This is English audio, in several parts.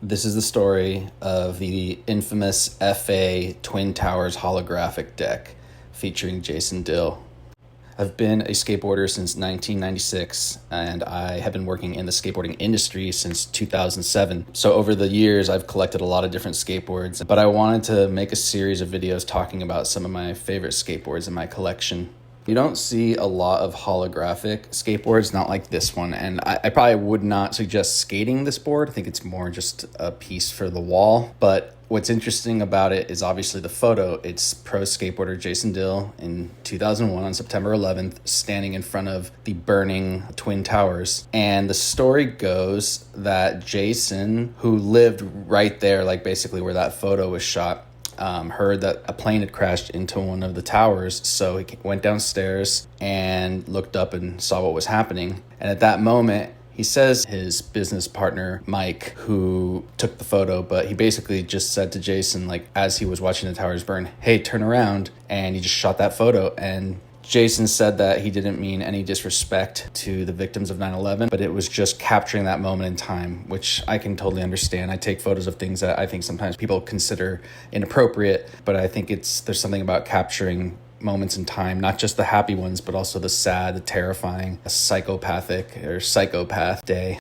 This is the story of the infamous FA Twin Towers holographic deck featuring Jason Dill. I've been a skateboarder since 1996, and I have been working in the skateboarding industry since 2007. So over the years, I've collected a lot of different skateboards, but I wanted to make a series of videos talking about some of my favorite skateboards in my collection. You don't see a lot of holographic skateboards, not like this one, and I probably would not suggest skating this board. I think it's more just a piece for the wall, but what's interesting about it is obviously the photo. It's pro skateboarder Jason Dill in 2001 on September 11th, standing in front of the burning Twin Towers. And the story goes that Jason, who lived right there, like basically where that photo was shot, heard that a plane had crashed into one of the towers. So he went downstairs and looked up and saw what was happening. And at that moment, he says his business partner, Mike, who took the photo, but he basically just said to Jason, like, as he was watching the towers burn, hey, turn around. And he just shot that photo. And Jason said that he didn't mean any disrespect to the victims of 9/11, but it was just capturing that moment in time, which I can totally understand. I take photos of things that I think sometimes people consider inappropriate, but I think there's something about capturing moments in time, not just the happy ones, but also the sad, the terrifying, psychopathic or psychopath day.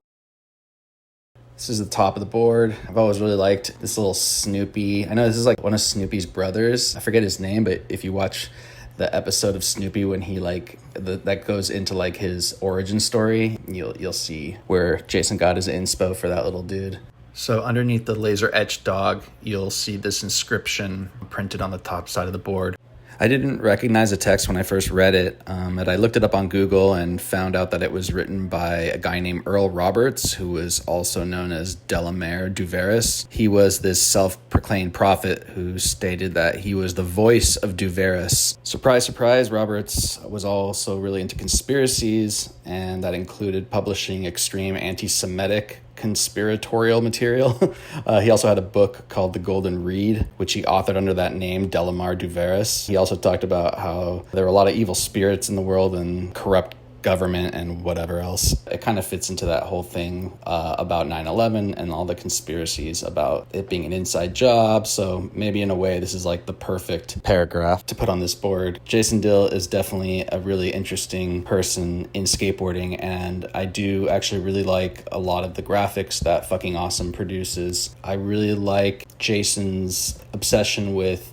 This is the top of the board. I've always really liked this little Snoopy. I know this is like one of Snoopy's brothers. I forget his name, but if you watch the episode of Snoopy when he that goes into like his origin story, you'll see where Jason got his inspo for that little dude. So underneath the laser etched dog, you'll see this inscription printed on the top side of the board. I didn't recognize the text when I first read it, and I looked it up on Google and found out that it was written by a guy named Earl Roberts, who was also known as Delamere Duveris. He was this self-proclaimed prophet who stated that he was the voice of Duveris. Surprise, surprise, Roberts was also really into conspiracies, and that included publishing extreme anti-Semitic conspiratorial material. He also had a book called The Golden Reed, which he authored under that name, Delamere Duveris. He also talked about how there were a lot of evil spirits in the world and corrupt government and whatever else. It kind of fits into that whole thing about 9/11 and all the conspiracies about it being an inside job. So maybe in a way, this is like the perfect paragraph to put on this board. Jason Dill is definitely a really interesting person in skateboarding, and I do actually really like a lot of the graphics that Fucking Awesome produces. I really like Jason's obsession with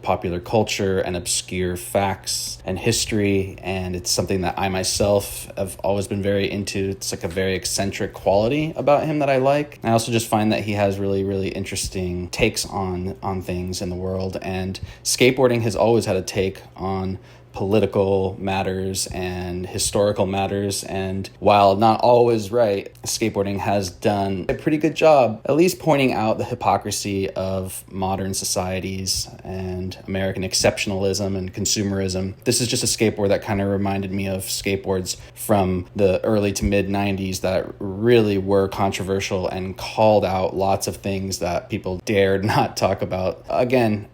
popular culture and obscure facts and history, and it's something that I myself have always been very into. It's like a very eccentric quality about him that I like. I also just find that he has really, really interesting takes on things in the world, and skateboarding has always had a take on political matters and historical matters, and while not always right, skateboarding has done a pretty good job at least pointing out the hypocrisy of modern societies and American exceptionalism and consumerism. This is just a skateboard that kind of reminded me of skateboards from the early to mid 90s that really were controversial and called out lots of things that people dared not talk about. Again,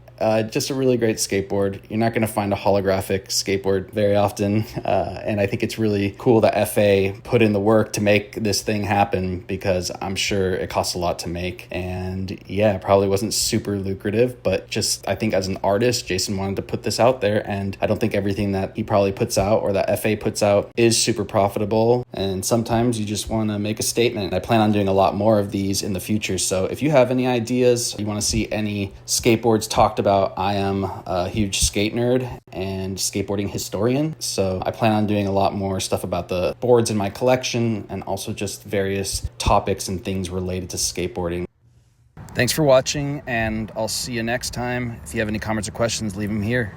just a really great skateboard. You're not going to find a holographic skateboard very often, and I think it's really cool that FA put in the work to make this thing happen, because I'm sure it costs a lot to make, and yeah, it probably wasn't super lucrative, but just I think as an artist, Jason wanted to put this out there, and I don't think everything that he probably puts out or that FA puts out is super profitable, and sometimes you just want to make a statement. I plan on doing a lot more of these in the future, so if you have any ideas, you want to see any skateboards talked about, I am a huge skate nerd and skateboarding historian, so I plan on doing a lot more stuff about the boards in my collection and also just various topics and things related to skateboarding. Thanks for watching, and I'll see you next time. If you have any comments or questions, leave them here.